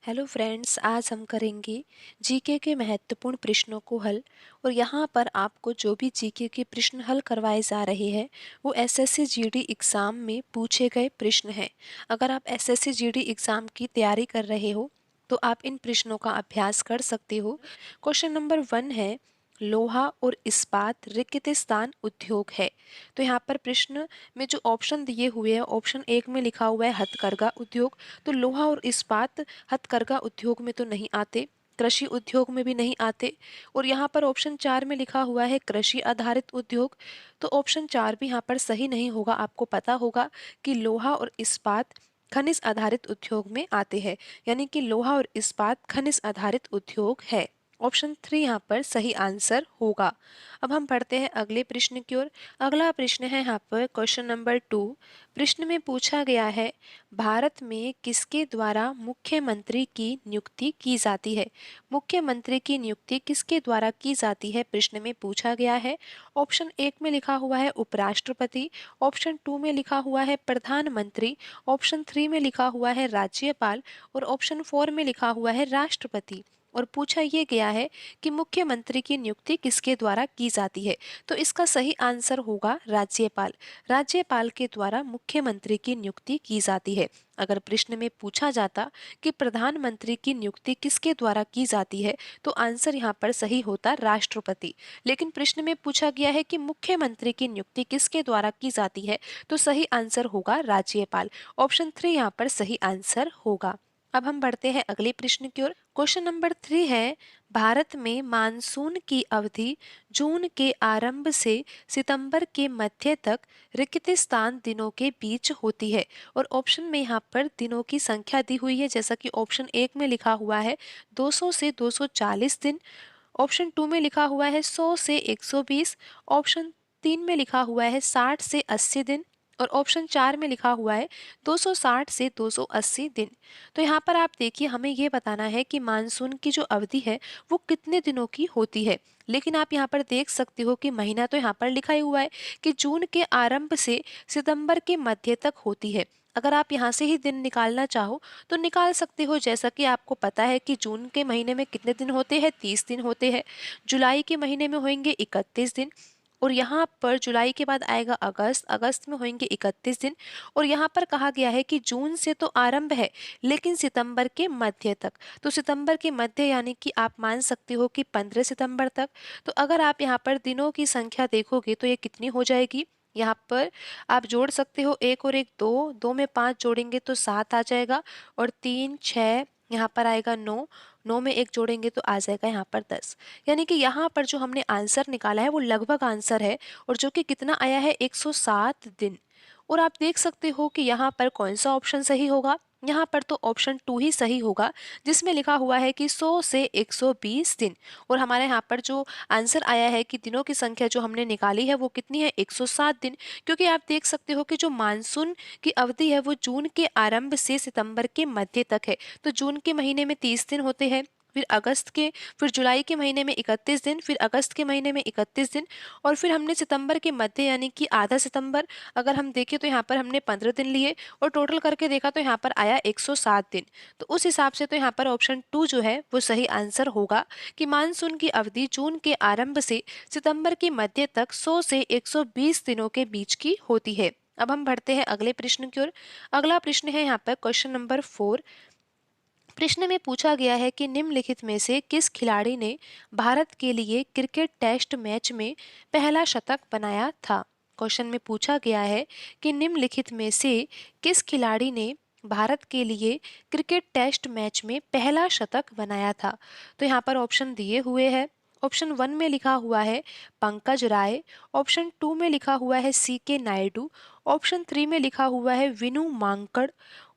Hello friends, आज हम करेंगे जीके के महत्वपूर्ण प्रश्नों को हल। और यहाँ पर आपको जो भी जीके के प्रश्न हल करवाए जा रहे हैं वो एसएससी जीडी एग्ज़ाम में पूछे गए प्रश्न हैं। अगर आप एसएससी जीडी एग्ज़ाम की तैयारी कर रहे हो तो आप इन प्रश्नों का अभ्यास कर सकते हो। क्वेश्चन नंबर 1 है, लोहा और इस्पात रिक्तिस्तान उद्योग है। तो यहाँ पर प्रश्न में जो ऑप्शन दिए हुए हैं, ऑप्शन 1 में लिखा हुआ है हथकरघा उद्योग। तो लोहा और इस्पात हथकरघा उद्योग में तो नहीं आते, कृषि उद्योग में भी नहीं आते। और यहाँ पर ऑप्शन 4 में लिखा हुआ है कृषि आधारित उद्योग। तो ऑप्शन 4 भी यहाँ पर सही नहीं होगा। आपको पता होगा कि लोहा और इस्पात खनिज आधारित उद्योग में आते हैं, यानी कि लोहा और इस्पात खनिज आधारित उद्योग है। ऑप्शन 3 यहाँ पर सही आंसर होगा। अब हम पढ़ते हैं अगले प्रश्न की ओर। अगला प्रश्न है यहाँ पर क्वेश्चन नंबर 2। प्रश्न में पूछा गया है, भारत में किसके द्वारा मुख्यमंत्री की नियुक्ति की जाती है। मुख्यमंत्री की नियुक्ति किसके द्वारा की जाती है, प्रश्न में पूछा गया है। ऑप्शन 1 में लिखा हुआ है उपराष्ट्रपति, ऑप्शन 2 में लिखा हुआ है प्रधानमंत्री, ऑप्शन 3 में लिखा हुआ है राज्यपाल और ऑप्शन 4 में लिखा हुआ है राष्ट्रपति। और पूछा ये गया है कि मुख्यमंत्री की नियुक्ति किसके द्वारा की जाती है। तो इसका सही आंसर होगा राज्यपाल। राज्यपाल के द्वारा मुख्यमंत्री की नियुक्ति की जाती है। अगर प्रश्न में पूछा जाता कि प्रधानमंत्री की नियुक्ति किसके द्वारा की जाती है तो आंसर यहाँ पर सही होता राष्ट्रपति। लेकिन प्रश्न में पूछा गया है कि मुख्यमंत्री की नियुक्ति किसके द्वारा की जाती है तो सही आंसर होगा राज्यपाल। ऑप्शन 3 यहाँ पर सही आंसर होगा। अब हम बढ़ते हैं अगले प्रश्न की ओर। क्वेश्चन नंबर 3 है, भारत में मानसून की अवधि जून के आरंभ से सितंबर के मध्य तक रिक्तिस्तान दिनों के बीच होती है। और ऑप्शन में यहाँ पर दिनों की संख्या दी हुई है, जैसा कि ऑप्शन 1 में लिखा हुआ है 200 से 240 दिन, ऑप्शन 2 में लिखा हुआ है 100 से 120, ऑप्शन 3 में लिखा हुआ है 60 से 80 दिन और ऑप्शन 4 में लिखा हुआ है 260 से 280 दिन। तो यहाँ पर आप देखिए, हमें ये बताना है कि मानसून की जो अवधि है वो कितने दिनों की होती है। लेकिन आप यहाँ पर देख सकते हो कि महीना तो यहाँ पर लिखा ही हुआ है कि जून के आरंभ से सितंबर के मध्य तक होती है। अगर आप यहाँ से ही दिन निकालना चाहो तो निकाल सकते हो, जैसा कि आपको पता है कि जून के महीने में कितने दिन होते हैं, 30 दिन होते हैं। जुलाई के महीने में होंगे 31 दिन और यहाँ पर जुलाई के बाद आएगा अगस्त, अगस्त में होंगे 31 दिन। और यहाँ पर कहा गया है कि जून से तो आरंभ है लेकिन सितंबर के मध्य तक। तो सितंबर के मध्य यानी कि आप मान सकते हो कि 15 सितंबर तक। तो अगर आप यहाँ पर दिनों की संख्या देखोगे तो ये कितनी हो जाएगी, यहाँ पर आप जोड़ सकते हो, एक और एक दो, दो में 5 जोड़ेंगे तो 7 आ जाएगा और 3 6, यहाँ पर आएगा 9, 9 में 1 जोड़ेंगे तो आ जाएगा यहाँ पर 10। यानी कि यहाँ पर जो हमने आंसर निकाला है वो लगभग आंसर है और जो कि कितना आया है 107 दिन। और आप देख सकते हो कि यहाँ पर कौन सा ऑप्शन सही होगा, यहाँ पर तो ऑप्शन 2 ही सही होगा जिसमें लिखा हुआ है कि 100 से 120 दिन। और हमारे यहाँ पर जो आंसर आया है कि दिनों की संख्या जो हमने निकाली है वो कितनी है, 107 दिन। क्योंकि आप देख सकते हो कि जो मानसून की अवधि है वो जून के आरंभ से सितंबर के मध्य तक है। तो जून के महीने में 30 दिन होते हैं, फिर अगस्त के, फिर जुलाई के महीने में 31 दिन, फिर अगस्त के महीने में 31 दिन और फिर हमने सितंबर के मध्य यानी कि आधा सितंबर अगर हम देखें तो यहाँ पर हमने 15 दिन लिए और टोटल करके देखा तो यहाँ पर आया 107 दिन। तो उस हिसाब से तो यहाँ पर ऑप्शन 2 जो है वो सही आंसर होगा कि मानसून की अवधि जून के आरंभ से सितंबर के मध्य तक 100 से 120 दिनों के बीच की होती है। अब हम बढ़ते हैं अगले प्रश्न की ओर। अगला प्रश्न है यहाँ पर क्वेश्चन नंबर 4। प्रश्न में पूछा गया है कि निम्नलिखित में से किस खिलाड़ी ने भारत के लिए क्रिकेट टेस्ट मैच में पहला शतक बनाया था। क्वेश्चन में पूछा गया है कि निम्नलिखित में से किस खिलाड़ी ने भारत के लिए क्रिकेट टेस्ट मैच में पहला शतक बनाया था। तो यहाँ पर ऑप्शन दिए हुए हैं। ऑप्शन 1 में लिखा हुआ है पंकज राय, ऑप्शन 2 में लिखा हुआ है CK नायडू, ऑप्शन 3 में लिखा हुआ है विनू मांकड़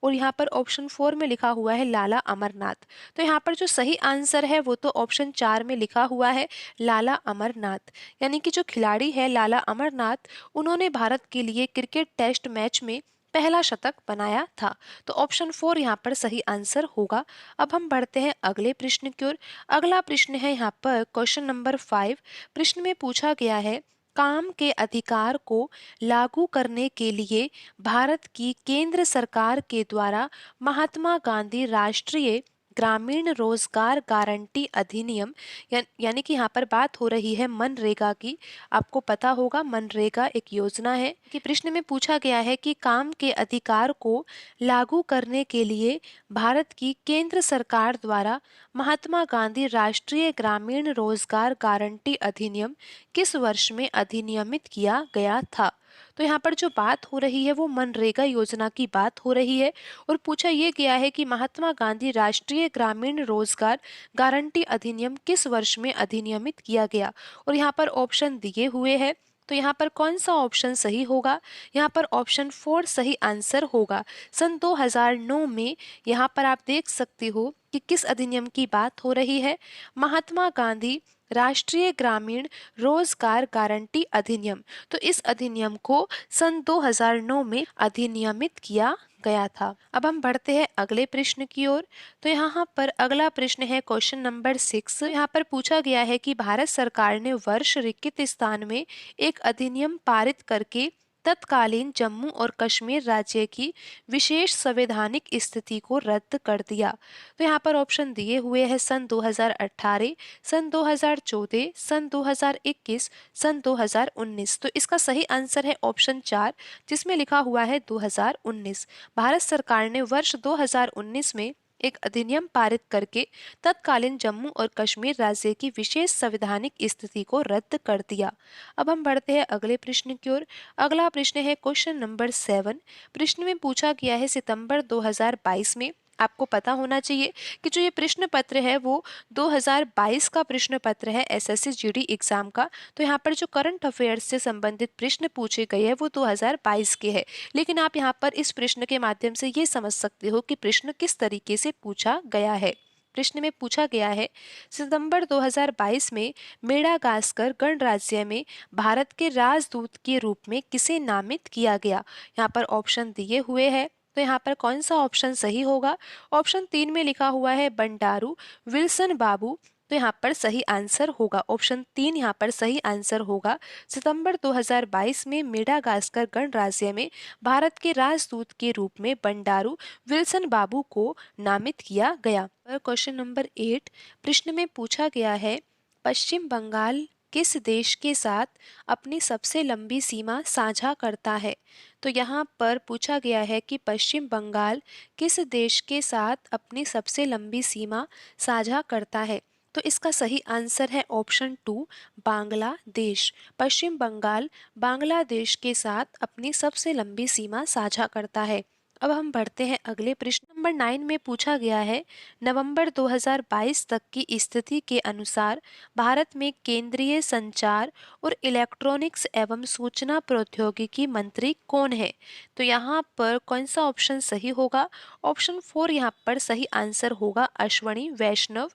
और यहाँ पर ऑप्शन 4 में लिखा हुआ है लाला अमरनाथ। तो यहाँ पर जो सही आंसर है वो तो ऑप्शन 4 में लिखा हुआ है लाला अमरनाथ। यानी कि जो खिलाड़ी है लाला अमरनाथ, उन्होंने भारत के लिए क्रिकेट टेस्ट मैच में पहला शतक बनाया था। तो ऑप्शन 4 यहाँ पर सही आंसर होगा। अब हम बढ़ते हैं अगले प्रश्न की ओर। अगला प्रश्न है यहाँ पर क्वेश्चन नंबर 5। प्रश्न में पूछा गया है, काम के अधिकार को लागू करने के लिए भारत की केंद्र सरकार के द्वारा महात्मा गांधी राष्ट्रीय ग्रामीण रोजगार गारंटी अधिनियम यानी कि यहाँ पर बात हो रही है मनरेगा की। आपको पता होगा मनरेगा एक योजना है कि प्रश्न में पूछा गया है कि काम के अधिकार को लागू करने के लिए भारत की केंद्र सरकार द्वारा महात्मा गांधी राष्ट्रीय ग्रामीण रोजगार गारंटी अधिनियम किस वर्ष में अधिनियमित किया गया था। तो यहाँ पर जो बात हो रही है वो मनरेगा योजना की बात हो रही है और पूछा ये गया है कि महात्मा गांधी राष्ट्रीय ग्रामीण रोजगार गारंटी अधिनियम किस वर्ष में अधिनियमित किया गया और यहाँ पर ऑप्शन दिए हुए हैं। तो यहाँ पर कौन सा ऑप्शन सही होगा, यहाँ पर ऑप्शन 4 सही आंसर होगा। सन 2009 में यहाँ पर आप देख सकते हो कि किस अधिनियम की बात हो रही है, महात्मा गांधी राष्ट्रीय ग्रामीण रोजगार गारंटी अधिनियम। तो इस अधिनियम को सन 2009 में अधिनियमित किया गया था। अब हम बढ़ते हैं अगले प्रश्न की ओर। तो यहाँ पर अगला प्रश्न है क्वेश्चन नंबर 6। यहाँ पर पूछा गया है कि भारत सरकार ने वर्ष रिक्तिस्तान में एक अधिनियम पारित करके तत्कालीन जम्मू और कश्मीर राज्य की विशेष संवैधानिक स्थिति को रद्द कर दिया। तो यहाँ पर ऑप्शन दिए हुए हैं सन 2018, सन 2014, सन 2021, सन 2019। तो इसका सही आंसर है ऑप्शन 4 जिसमें लिखा हुआ है 2019। भारत सरकार ने वर्ष 2019 में एक अधिनियम पारित करके तत्कालीन जम्मू और कश्मीर राज्य की विशेष संवैधानिक स्थिति को रद्द कर दिया। अब हम बढ़ते हैं अगले प्रश्न की ओर। अगला प्रश्न है क्वेश्चन नंबर 7। प्रश्न में पूछा गया है सितंबर 2022 में, आपको पता होना चाहिए कि जो ये प्रश्न पत्र है वो 2022 का प्रश्न पत्र है एसएससी जीडी एग्जाम का। तो यहाँ पर जो करंट अफेयर्स से संबंधित प्रश्न पूछे गए हैं वो 2022 के हैं, लेकिन आप यहाँ पर इस प्रश्न के माध्यम से ये समझ सकते हो कि प्रश्न किस तरीके से पूछा गया है। प्रश्न में पूछा गया है सितंबर 2022 में मेडागास्कर गणराज्य में भारत के राजदूत के रूप में किसे नामित किया गया। यहाँ पर ऑप्शन दिए हुए हैं, तो यहाँ पर कौन सा ऑप्शन सही होगा। ऑप्शन 3 में लिखा हुआ है बंडारू विल्सन बाबू। तो यहाँ पर सही आंसर होगा ऑप्शन 3, यहाँ पर सही आंसर होगा। सितंबर 2022 में मेडागास्कर गणराज्य में भारत के राजदूत के रूप में बंडारू विल्सन बाबू को नामित किया गया। क्वेश्चन नंबर 8 प्रश्न में पूछा गया है पश्चिम बंगाल किस देश के साथ अपनी सबसे लंबी सीमा साझा करता है। तो यहाँ पर पूछा गया है कि पश्चिम बंगाल किस देश के साथ अपनी सबसे लंबी सीमा साझा करता है। तो इसका सही आंसर है ऑप्शन 2 बांग्लादेश। पश्चिम बंगाल बांग्लादेश के साथ अपनी सबसे लंबी सीमा साझा करता है। अब हम बढ़ते हैं अगले प्रश्न नंबर 9 में पूछा गया है नवंबर 2022 तक की स्थिति के अनुसार भारत में केंद्रीय संचार और इलेक्ट्रॉनिक्स एवं सूचना प्रौद्योगिकी मंत्री कौन है। तो यहाँ पर कौन सा ऑप्शन सही होगा। ऑप्शन 4 यहाँ पर सही आंसर होगा अश्वनी वैष्णव।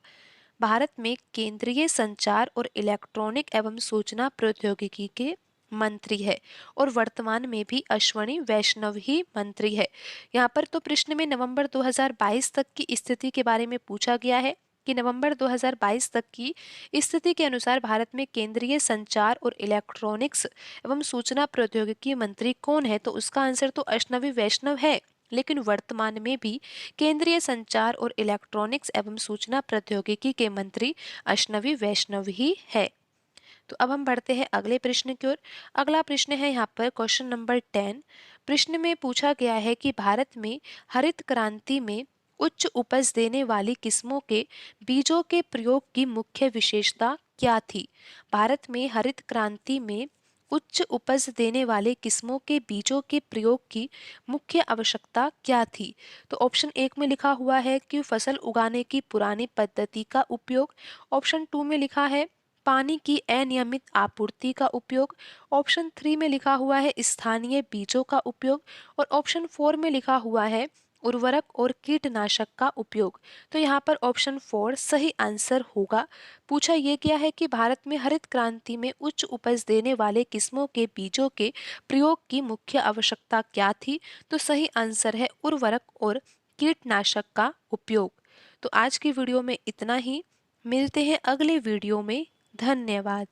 भारत में केंद्रीय संचार और इलेक्ट्रॉनिक एवं सूचना प्रौद्योगिकी के मंत्री है और वर्तमान में भी अश्वनी वैष्णव ही मंत्री है। यहाँ पर तो प्रश्न में नवंबर 2022 तक की स्थिति के बारे में पूछा गया है कि नवंबर 2022 तक की स्थिति के अनुसार भारत में केंद्रीय संचार और इलेक्ट्रॉनिक्स एवं सूचना प्रौद्योगिकी मंत्री कौन है। तो उसका आंसर तो अश्वनी वैष्णव है, लेकिन वर्तमान में भी केंद्रीय संचार और इलेक्ट्रॉनिक्स एवं सूचना प्रौद्योगिकी के मंत्री अश्वनी वैष्णव ही है। तो अब हम बढ़ते हैं अगले प्रश्न की ओर। अगला प्रश्न है यहाँ पर क्वेश्चन नंबर 10। प्रश्न में पूछा गया है कि भारत में हरित क्रांति में उच्च उपज देने वाली किस्मों के बीजों के प्रयोग की मुख्य विशेषता क्या थी। भारत में हरित क्रांति में उच्च उपज देने वाले किस्मों के बीजों के प्रयोग की मुख्य आवश्यकता क्या थी। तो ऑप्शन 1 में लिखा हुआ है कि फसल उगाने की पुरानी पद्धति का उपयोग। ऑप्शन 2 में लिखा है पानी की अनियमित आपूर्ति का उपयोग। ऑप्शन 3 में लिखा हुआ है स्थानीय बीजों का उपयोग और ऑप्शन 4 में लिखा हुआ है उर्वरक और कीटनाशक का उपयोग। तो यहाँ पर ऑप्शन 4 सही आंसर होगा। पूछा ये गया है कि भारत में हरित क्रांति में उच्च उपज देने वाले किस्मों के बीजों के प्रयोग की मुख्य आवश्यकता क्या थी। तो सही आंसर है उर्वरक और कीटनाशक का उपयोग। तो आज की वीडियो में इतना ही, मिलते हैं अगले वीडियो में। धन्यवाद।